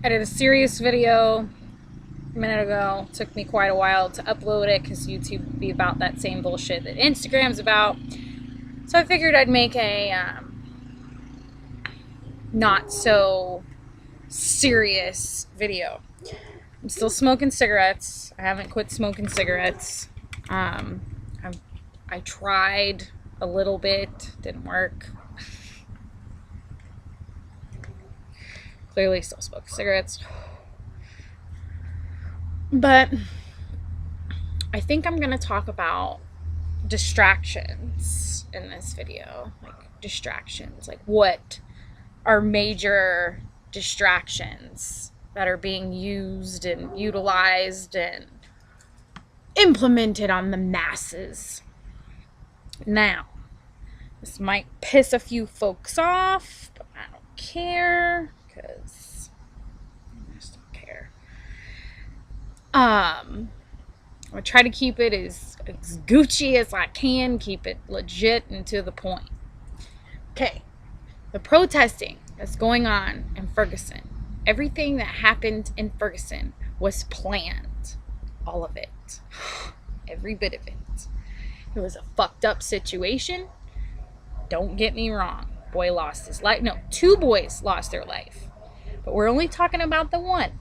I did a serious video a minute ago. It took me quite a while to upload it because YouTube would be about that same bullshit that Instagram's about. So I figured I'd make a not so serious video. I'm still smoking cigarettes. I haven't quit smoking cigarettes. I tried a little bit, didn't work. Clearly still smoke cigarettes. But I think I'm going to talk about distractions in this video. Like distractions. Like what are major distractions that are being used and utilized and implemented on the masses. Now, this might piss a few folks off, but I don't care because I just don't care. I'm gonna try to keep it as Gucci as I can, keep it legit and to the point. Okay, the protesting that's going on in Ferguson. Everything that happened in Ferguson was planned. All of it. Every bit of it. It was a fucked up situation. Don't get me wrong. Boy lost his life. No, 2 boys lost their life. But we're only talking about the one.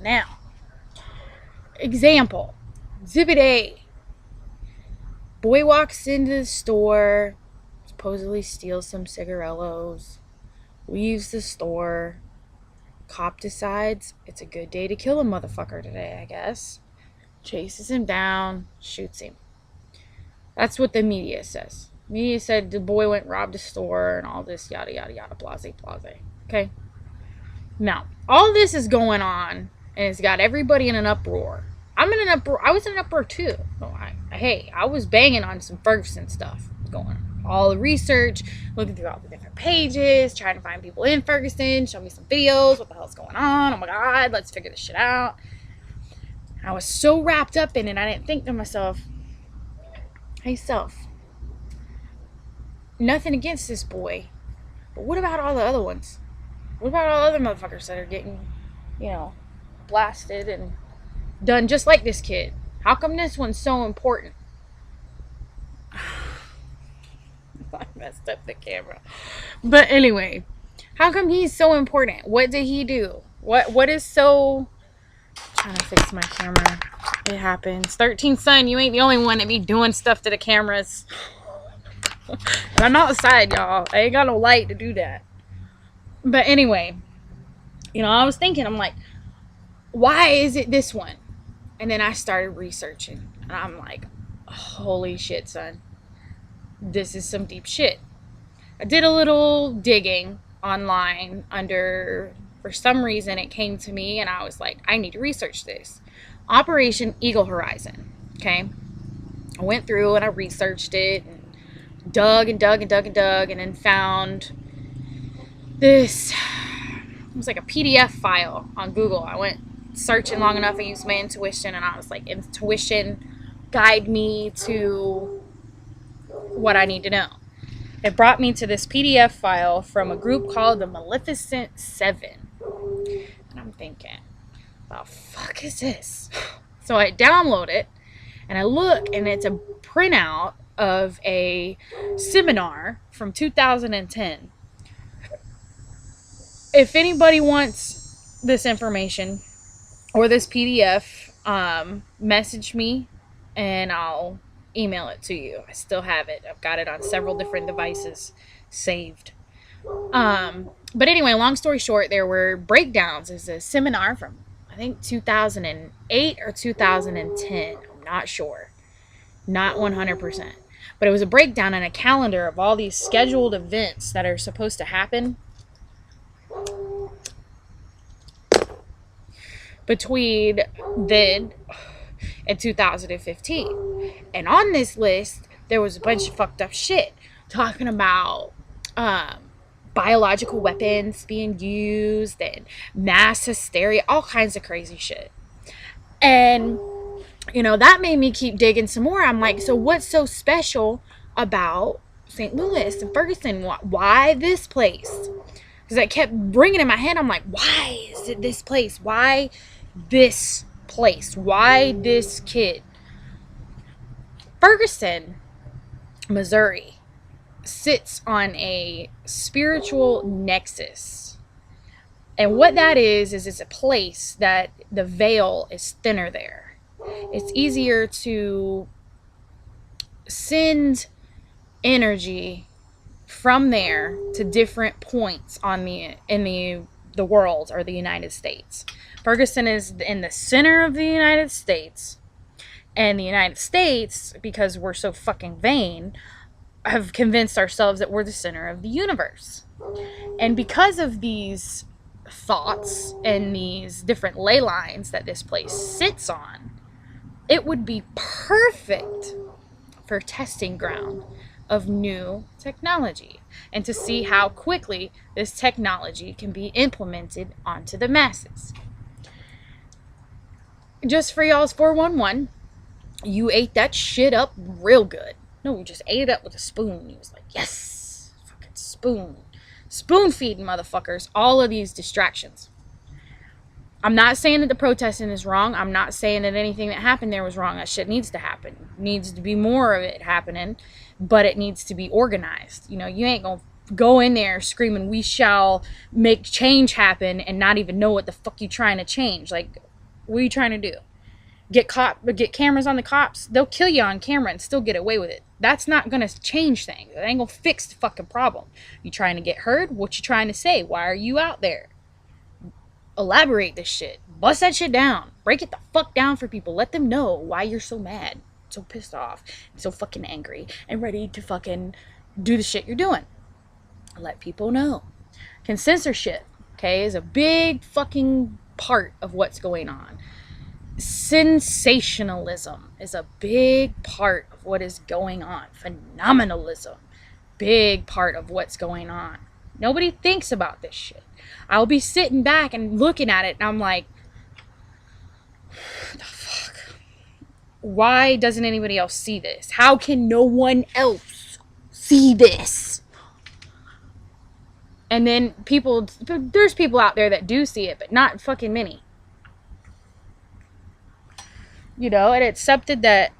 Now, example. Exhibit A. Boy walks into the store, supposedly steals some cigarillos, leaves the store. Cop decides it's a good day to kill a motherfucker today, I guess. Chases him down, shoots him. That's what the media says. Media said the boy went robbed a store and all this yada yada yada blase blase. Okay? Now, all this is going on and it's got everybody in an uproar. I'm in an uproar. I was in an uproar too. I was banging on some Ferguson stuff going on. All the research, looking through all the different pages, trying to find people in Ferguson, show me some videos, what the hell's going on, oh my god, let's figure this shit out. I was so wrapped up in it, I didn't think to myself, hey self, nothing against this boy, but what about all the other ones? What about all the other motherfuckers that are getting, blasted and done just like this kid? How come this one's so important? I messed up the camera. But anyway, how come he's so important? What did he do? What is so... I'm trying to fix my camera. It happens. 13 son, you ain't the only one that be doing stuff to the cameras. I'm not outside, y'all. I ain't got no light to do that. But anyway, I was thinking, I'm like, why is it this one? And then I started researching. And I'm like, holy shit, son. This is some deep shit. I did a little digging online for some reason it came to me and I was like, I need to research this. Operation Eagle Horizon. Okay. I went through and I researched it and dug and then found this. It was like a PDF file on Google. I went searching long enough. I used my intuition and I was like, intuition, guide me to what I need to know. It brought me to this PDF file from a group called the Maleficent 7. And I'm thinking, the fuck is this? So I download it and I look and it's a printout of a seminar from 2010. If anybody wants this information or this PDF, message me and I'll email it to you. I still have it. I've got it on several different devices saved. But anyway, long story short, there were breakdowns. There's a seminar from, I think, 2008 or 2010. I'm not sure. Not 100%. But it was a breakdown and a calendar of all these scheduled events that are supposed to happen between then and 2015. And on this list, there was a bunch of fucked up shit talking about biological weapons being used and mass hysteria, all kinds of crazy shit. And, that made me keep digging some more. I'm like, so what's so special about St. Louis and Ferguson? Why this place? Because I kept bringing in my head, I'm like, why is it this place? Why this place? Why this kid? Ferguson, Missouri, sits on a spiritual nexus. And what that is it's a place that the veil is thinner there. It's easier to send energy from there to different points on the world or the United States. Ferguson is in the center of the United States, and the United States, because we're so fucking vain, have convinced ourselves that we're the center of the universe. And because of these thoughts and these different ley lines that this place sits on, it would be perfect for testing ground of new technology and to see how quickly this technology can be implemented onto the masses. Just for y'all's 411, you ate that shit up real good. No, you just ate it up with a spoon. He was like, yes, fucking spoon. Spoon feeding, motherfuckers. All of these distractions. I'm not saying that the protesting is wrong. I'm not saying that anything that happened there was wrong. That shit needs to happen. Needs to be more of it happening, but it needs to be organized. You know, you ain't gonna go in there screaming, we shall make change happen, and not even know what the fuck you trying to change. Like, what are you trying to do? Get cameras on the cops? They'll kill you on camera and still get away with it. That's not gonna change things. That ain't gonna fix the fucking problem. You trying to get heard? What you trying to say? Why are you out there? Elaborate this shit. Bust that shit down. Break it the fuck down for people. Let them know why you're so mad, so pissed off, so fucking angry, and ready to fucking do the shit you're doing. Let people know. Censorship, okay, is a big fucking part of what's going on. Sensationalism is a big part of what is going on. Phenomenalism, big part of what's going on. Nobody thinks about this shit. I'll be sitting back and looking at it and I'm like, what the fuck? Why doesn't anybody else see this? How can no one else see this? And then there's people out there that do see it, but not fucking many. You know, and it's something that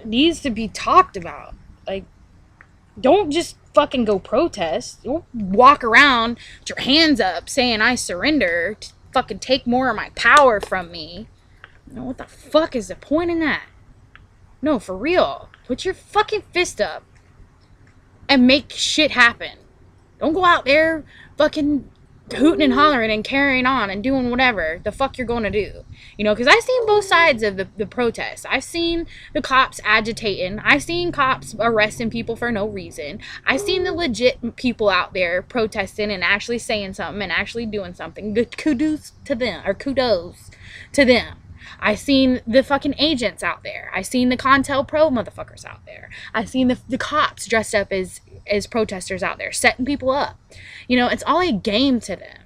needs to be talked about. Like, don't just fucking go protest. Don't walk around with your hands up saying I surrender to fucking take more of my power from me. You know, what the fuck is the point in that? No, for real. Put your fucking fist up and make shit happen. Don't go out there fucking hooting and hollering and carrying on and doing whatever the fuck you're going to do. You know, because I've seen both sides of the protests. I've seen the cops agitating. I've seen cops arresting people for no reason. I've seen the legit people out there protesting and actually saying something and actually doing something. Kudos to them. I've seen the fucking agents out there. I've seen the Contel Pro motherfuckers out there. I've seen the cops dressed up as protesters out there, setting people up. You know, it's all a game to them.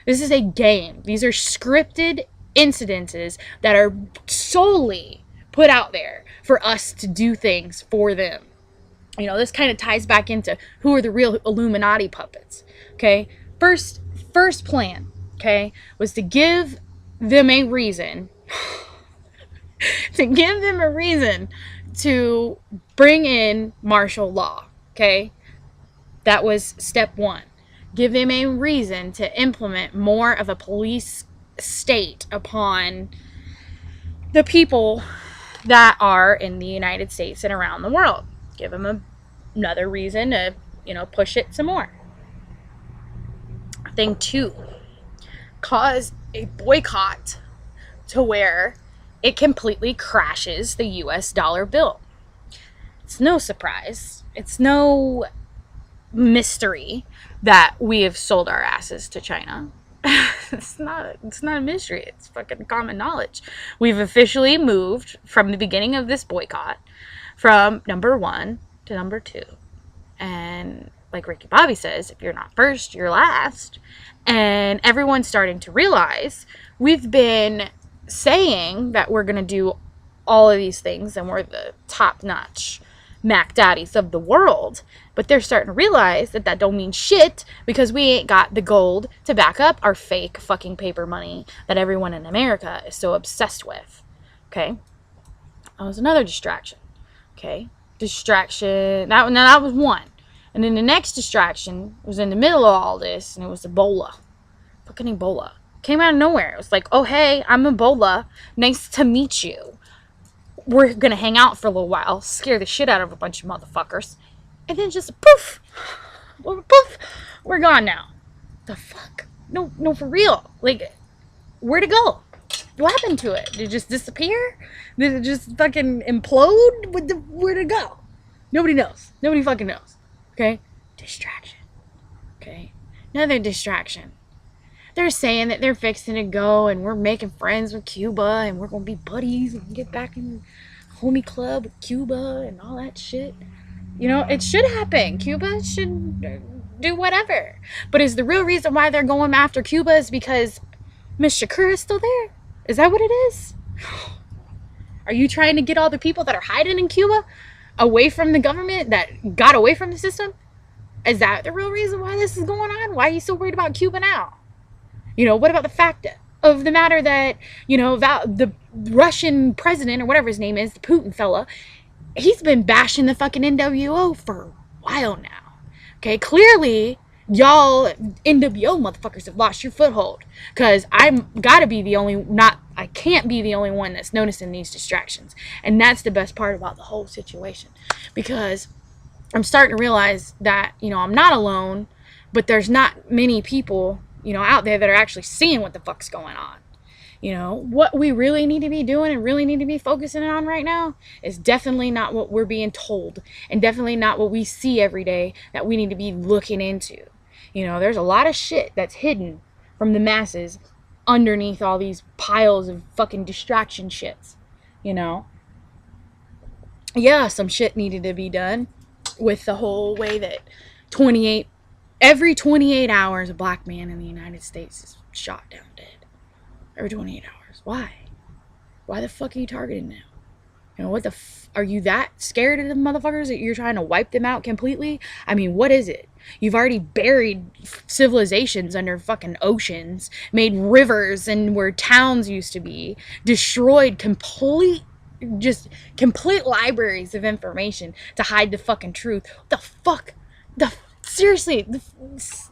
This is a game. These are scripted incidences that are solely put out there for us to do things for them. You know, this kind of ties back into who are the real Illuminati puppets. Okay? First plan, okay, was to give them a reason to bring in martial law. Okay? That was step one. Give them a reason to implement more of a police state upon the people that are in the United States and around the world. Give them another reason to, you know, push it some more. Thing two, cause a boycott to where it completely crashes the US dollar bill. It's no surprise. It's no mystery that we have sold our asses to China. It's not a mystery. It's fucking common knowledge. We've officially moved from the beginning of this boycott from number 1 to number 2. And like Ricky Bobby says, if you're not first, you're last. And everyone's starting to realize we've been saying that we're going to do all of these things and we're the top notch Mac Daddies of the world. But they're starting to realize that that don't mean shit because we ain't got the gold to back up our fake fucking paper money that everyone in America is so obsessed with. Okay? That was another distraction. Okay? Distraction. That was one. And then the next distraction was in the middle of all this, and it was Ebola. Fucking Ebola. Came out of nowhere. It was like, oh, hey, I'm Ebola. Nice to meet you. We're gonna hang out for a little while, scare the shit out of a bunch of motherfuckers, and then just poof, poof, we're gone now. The fuck? No, for real. Like, where'd it go? What happened to it? Did it just disappear? Did it just fucking implode? Where'd it go? Nobody knows. Nobody fucking knows. Okay? Distraction. Okay? Another distraction. They're saying that they're fixing to go and we're making friends with Cuba and we're going to be buddies and get back in the homie club with Cuba and all that shit. You know, it should happen. Cuba should do whatever. But is the real reason why they're going after Cuba is because Miss Shakur is still there? Is that what it is? Are you trying to get all the people that are hiding in Cuba away from the government that got away from the system? Is that the real reason why this is going on? Why are you so worried about Cuba now? You know, what about the fact of the matter that, you know, the Russian president or whatever his name is, the Putin fella, he's been bashing the fucking NWO for a while now. Okay, clearly, y'all NWO motherfuckers have lost your foothold. Because I can't be the only one that's noticing these distractions. And that's the best part about the whole situation. Because I'm starting to realize that, you know, I'm not alone, but there's not many people, you know, out there that are actually seeing what the fuck's going on. You know, what we really need to be doing and really need to be focusing on right now is definitely not what we're being told and definitely not what we see every day that we need to be looking into. You know, there's a lot of shit that's hidden from the masses underneath all these piles of fucking distraction shits. You know? Yeah, some shit needed to be done with the whole way that every 28 hours, a black man in the United States is shot down dead. Every 28 hours. Why? Why the fuck are you targeting them? You know, what the are you that scared of the motherfuckers that you're trying to wipe them out completely? I mean, what is it? You've already buried civilizations under fucking oceans, made rivers and where towns used to be, destroyed complete libraries of information to hide the fucking truth. What the fuck? Seriously,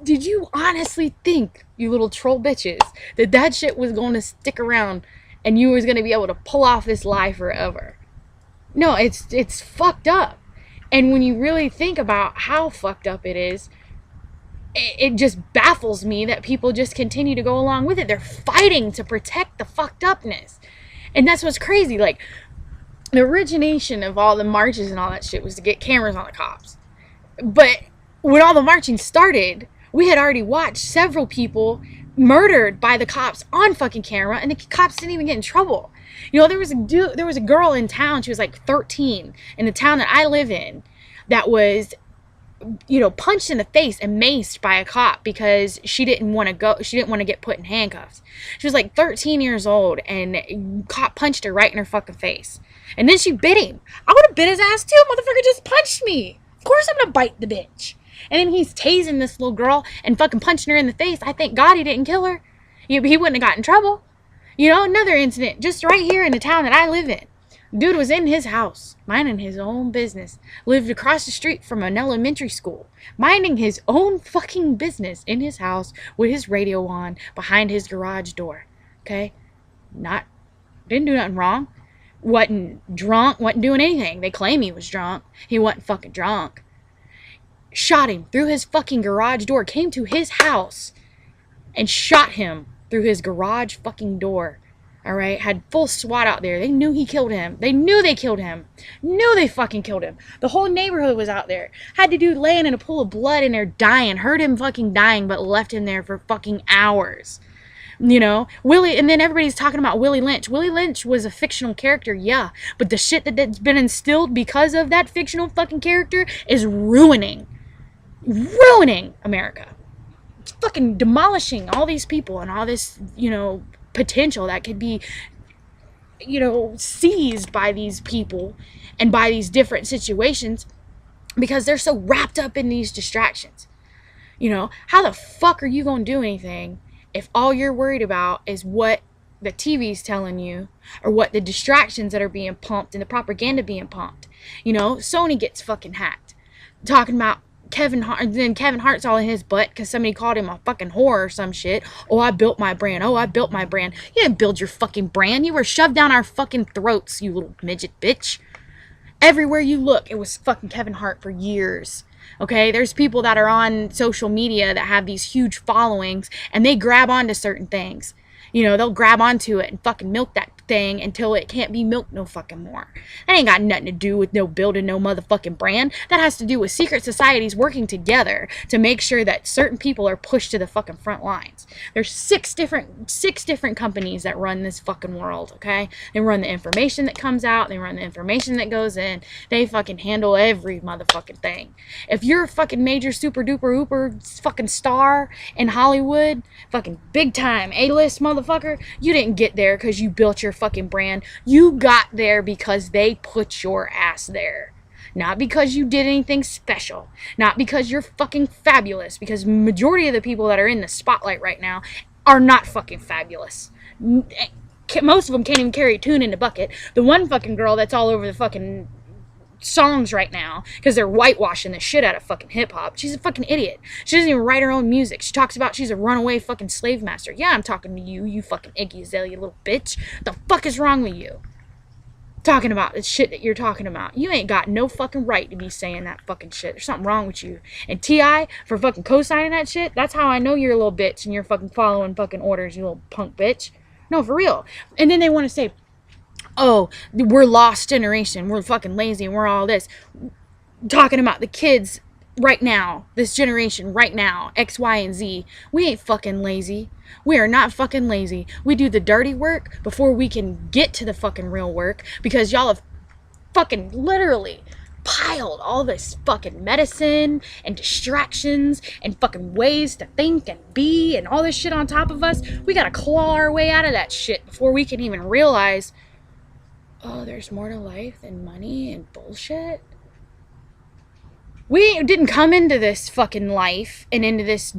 did you honestly think, you little troll bitches, that shit was going to stick around and you was going to be able to pull off this lie forever? No, it's fucked up. And when you really think about how fucked up it is, it just baffles me that people just continue to go along with it. They're fighting to protect the fucked upness. And that's what's crazy. Like, the origination of all the marches and all that shit was to get cameras on the cops. But when all the marching started, we had already watched several people murdered by the cops on fucking camera, and the cops didn't even get in trouble. You know, there was a girl in town, she was like 13, in the town that I live in, that was, you know, punched in the face and maced by a cop because she didn't want to get put in handcuffs. She was like 13 years old, and cop punched her right in her fucking face. And then she bit him. I would have bit his ass too. Motherfucker just punched me. Of course I'm gonna bite the bitch. And then he's tasing this little girl and fucking punching her in the face. I thank God he didn't kill her. He wouldn't have got in trouble. You know, another incident just right here in the town that I live in. Dude was in his house, minding his own business. Lived across the street from an elementary school. Minding his own fucking business in his house with his radio on behind his garage door. Okay? Didn't do nothing wrong. Wasn't drunk, wasn't doing anything. They claim he was drunk. He wasn't fucking drunk. Shot him through his fucking garage door. Came to his house and shot him through his garage fucking door. Alright? Had full SWAT out there. They knew he killed him. They knew they killed him. Knew they fucking killed him. The whole neighborhood was out there. Had the dude laying in a pool of blood in there dying. Heard him fucking dying, but left him there for fucking hours. You know, and then everybody's talking about Willie Lynch. Willie Lynch was a fictional character, yeah. But the shit that's been instilled because of that fictional fucking character is ruining America. It's fucking demolishing all these people and all this, you know, potential that could be seized by these people and by these different situations because they're so wrapped up in these distractions. How the fuck are you going to do anything if all you're worried about is what the TV's telling you or what the distractions that are being pumped and the propaganda being pumped? Sony gets fucking hacked. Talking about Kevin Hart, then Kevin Hart's all in his butt because somebody called him a fucking whore or some shit. Oh, I built my brand. Oh, I built my brand. You didn't build your fucking brand. You were shoved down our fucking throats, you little midget bitch. Everywhere you look, it was fucking Kevin Hart for years. Okay, there's people that are on social media that have these huge followings and they grab onto certain things. They'll grab onto it and fucking milk that thing until it can't be milked no fucking more. That ain't got nothing to do with no building no motherfucking brand. That has to do with secret societies working together to make sure that certain people are pushed to the fucking front lines. There's six different companies that run this fucking world, okay? They run the information that comes out, they run the information that goes in, they fucking handle every motherfucking thing. If you're a fucking major super duper hooper fucking star in Hollywood, fucking big time A-list motherfucker, you didn't get there because you built your fucking brand. You got there because they put your ass there. Not because you did anything special. Not because you're fucking fabulous. Because majority of the people that are in the spotlight right now are not fucking fabulous. Most of them can't even carry a tune in the bucket. The one fucking girl that's all over the fucking songs right now because they're whitewashing the shit out of fucking hip-hop. She's a fucking idiot. She doesn't even write her own music. She talks about she's a runaway fucking slave master. Yeah, I'm talking to you, you fucking Iggy Azalea little bitch. What the fuck is wrong with you? Talking about the shit that you're talking about. You ain't got no fucking right to be saying that fucking shit. There's something wrong with you. And T.I. for fucking co-signing that shit, that's how I know you're a little bitch and you're fucking following fucking orders, you little punk bitch. No, for real. And then they want to say, oh, we're lost generation, we're fucking lazy, and we're all this. Talking about the kids right now, this generation right now, X, Y, and Z. We ain't fucking lazy. We are not fucking lazy. We do the dirty work before we can get to the fucking real work because y'all have fucking literally piled all this fucking medicine and distractions and fucking ways to think and be and all this shit on top of us. We gotta claw our way out of that shit before we can even realize, oh, there's more to life than money and bullshit. We didn't come into this fucking life and into this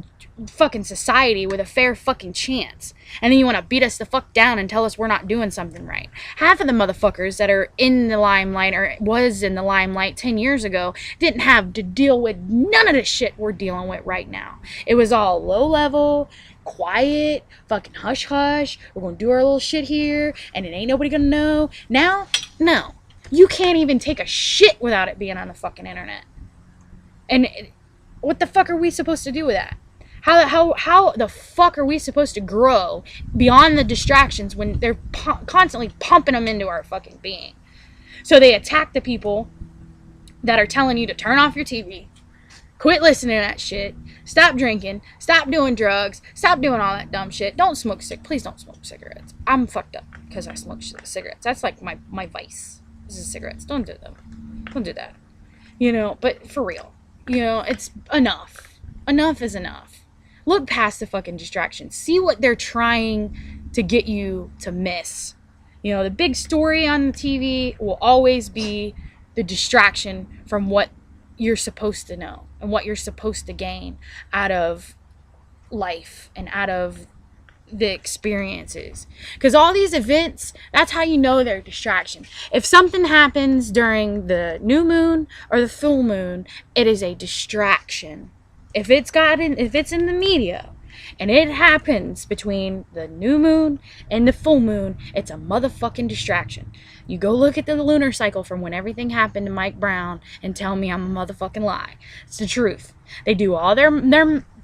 fucking society with a fair fucking chance. And then you want to beat us the fuck down and tell us we're not doing something right. Half of the motherfuckers that are in the limelight or was in the limelight 10 years ago didn't have to deal with none of the shit we're dealing with right now. It was all low level, quiet, fucking hush hush. We're going to do our little shit here and it ain't nobody going to know. Now, no. You can't even take a shit without it being on the fucking internet. And what the fuck are we supposed to do with that? How the fuck are we supposed to grow beyond the distractions when they're constantly pumping them into our fucking being? So they attack the people that are telling you to turn off your TV, quit listening to that shit, stop drinking, stop doing drugs, stop doing all that dumb shit. Don't smoke please don't smoke cigarettes. I'm fucked up because I smoke cigarettes. That's like my vice. This is cigarettes. Don't do them. Don't do that. But for real. It's enough. Enough is enough. Look past the fucking distractions. See what they're trying to get you to miss. The big story on the TV will always be the distraction from what you're supposed to know and what you're supposed to gain out of life and out of the experiences. Because all these events, that's how you know they're distraction. If something happens during the new moon or the full moon, it is a distraction. If it's in the media and it happens between the new moon and the full moon, it's a motherfucking distraction. You go look at the lunar cycle from when everything happened to Mike Brown and tell me I'm a motherfucking lie. It's the truth. They do all their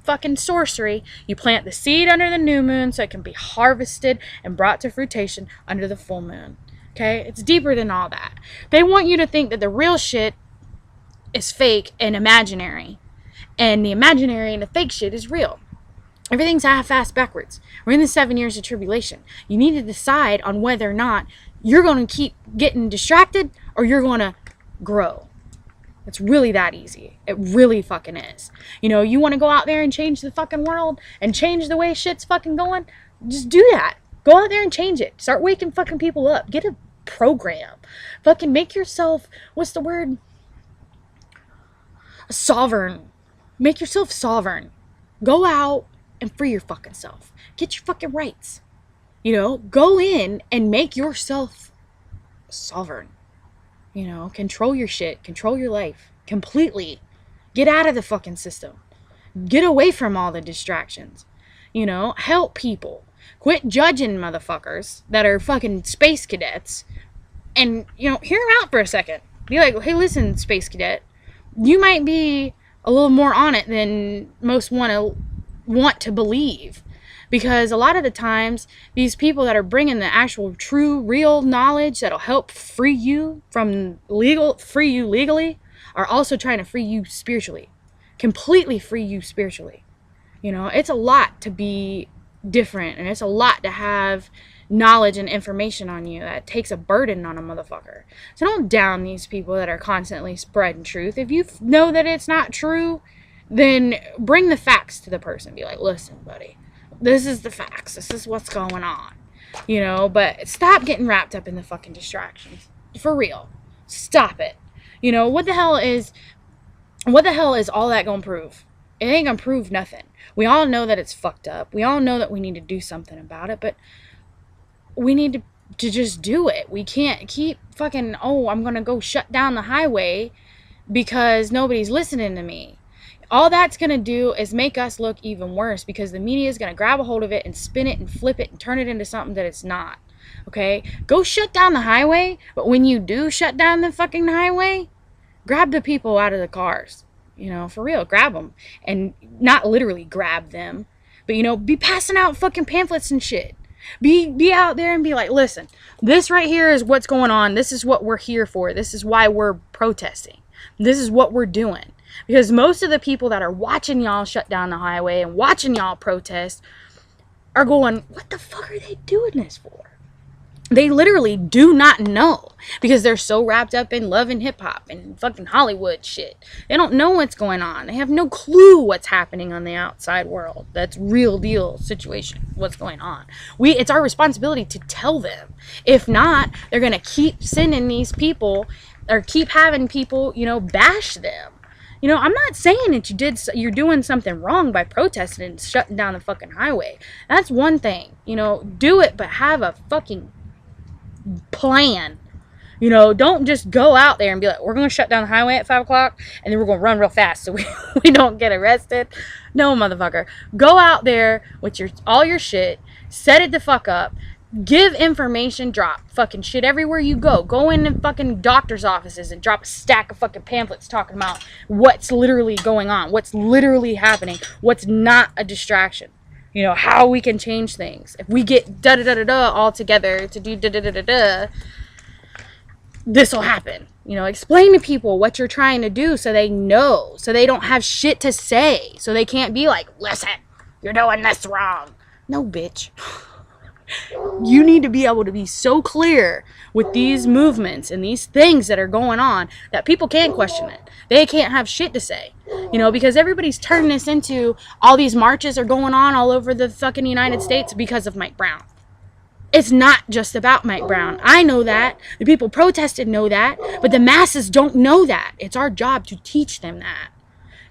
fucking sorcery. You plant the seed under the new moon so it can be harvested and brought to fruition under the full moon. Okay? It's deeper than all that. They want you to think that the real shit is fake and imaginary. And the imaginary and the fake shit is real. Everything's half-assed backwards. We're in the 7 years of tribulation. You need to decide on whether or not you're going to keep getting distracted or you're going to grow. It's really that easy. It really fucking is. You want to go out there and change the fucking world and change the way shit's fucking going? Just do that. Go out there and change it. Start waking fucking people up. Get a program. Fucking make yourself, what's the word? Sovereign. Make yourself sovereign. Go out and free your fucking self. Get your fucking rights. You know, go in and make yourself sovereign. You know, control your shit. Control your life. Completely. Get out of the fucking system. Get away from all the distractions. You know, help people. Quit judging motherfuckers that are fucking space cadets. And, you know, hear them out for a second. Be like, hey, listen, space cadet. You might be a little more on it than most want to believe. Because a lot of the times, these people that are bringing the actual true, real knowledge that'll help free you legally, are also trying to free you spiritually. Completely free you spiritually. You know, it's a lot to be different, and it's a lot to have knowledge and information on you that takes a burden on a motherfucker. So don't down these people that are constantly spreading truth. If you know that it's not true, then bring the facts to the person. Be like, listen, buddy, this is the facts. This is what's going on. You know, but stop getting wrapped up in the fucking distractions. For real. Stop it. You know, what the hell is all that gonna prove? It ain't gonna prove nothing. We all know that it's fucked up. We all know that we need to do something about it, but we need to just do it. We can't keep fucking, I'm gonna go shut down the highway because nobody's listening to me. All that's gonna do is make us look even worse, because the media is gonna grab a hold of it and spin it and flip it and turn it into something that it's not. Okay? Go shut down the highway, but when you do shut down the fucking highway, grab the people out of the cars. You know, for real, grab them. And not literally grab them, but, you know, be passing out fucking pamphlets and shit. Be out there and be like, listen, this right here is what's going on. This is what we're here for. This is why we're protesting. This is what we're doing. Because most of the people that are watching y'all shut down the highway and watching y'all protest are going, what the fuck are they doing this for? They literally do not know, because they're so wrapped up in love and hip hop and fucking Hollywood shit. They don't know what's going on. They have no clue what's happening on the outside world. That's real deal situation. What's going on? It's our responsibility to tell them. If not, they're going to keep sending these people, or keep having people, you know, bash them. You know, I'm not saying that you're doing something wrong by protesting and shutting down the fucking highway. That's one thing. You know, do it, but have a fucking plan. You know, don't just go out there and be like, we're going to shut down the highway at 5 o'clock and then we're going to run real fast so we don't get arrested. No, motherfucker. Go out there with all your shit, set it the fuck up, give information, drop fucking shit everywhere you go. Go in fucking doctor's offices and drop a stack of fucking pamphlets talking about what's literally going on, what's literally happening, what's not a distraction. You know, how we can change things. If we get da-da-da-da-da all together to do da-da-da-da-da, this will happen. You know, explain to people what you're trying to do so they know. So they don't have shit to say. So they can't be like, listen, you're doing this wrong. No, bitch. You need to be able to be so clear with these movements and these things that are going on that people can't question it. They can't have shit to say. You know, because everybody's turning this into all these marches are going on all over the fucking United States because of Mike Brown. It's not just about Mike Brown. I know that. The people protested know that. But the masses don't know that. It's our job to teach them that.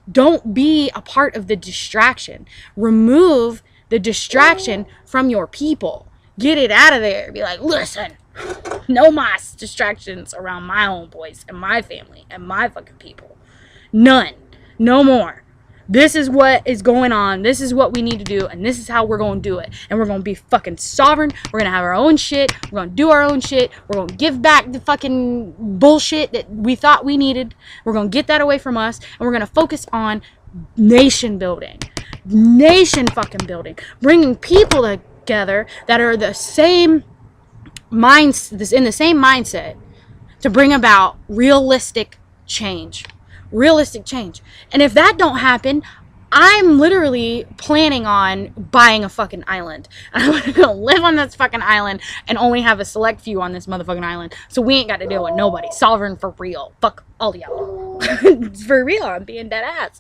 Don't be a part of the distraction. Remove the distraction from your people. Get it out of there. Be like, listen, no más distractions around my homeboys and my family and my fucking people. None. No more. This is what is going on. This is what we need to do. And this is how we're going to do it. And we're going to be fucking sovereign. We're going to have our own shit. We're going to do our own shit. We're going to give back the fucking bullshit that we thought we needed. We're going to get that away from us. And we're going to focus on nation building. Nation fucking building. Bringing people together that are the same in the same mindset to bring about realistic change. Realistic change. And if that don't happen, I'm literally planning on buying a fucking island. And I'm gonna go live on this fucking island and only have a select few on this motherfucking island. So we ain't got to deal with nobody. Sovereign for real. Fuck all y'all. For real. I'm being dead ass.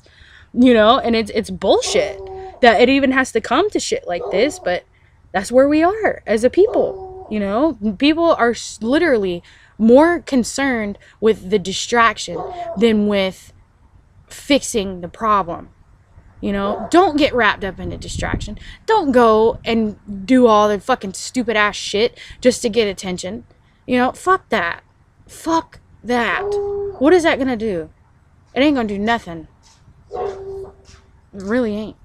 You know, and it's bullshit that it even has to come to shit like this, but That's where we are as a people. You know, people are literally more concerned with the distraction than with fixing the problem. You know, don't get wrapped up in a distraction. Don't go and do all the fucking stupid ass shit just to get attention. You know, fuck that. Fuck that. What is that gonna do? It ain't gonna do nothing. It really ain't.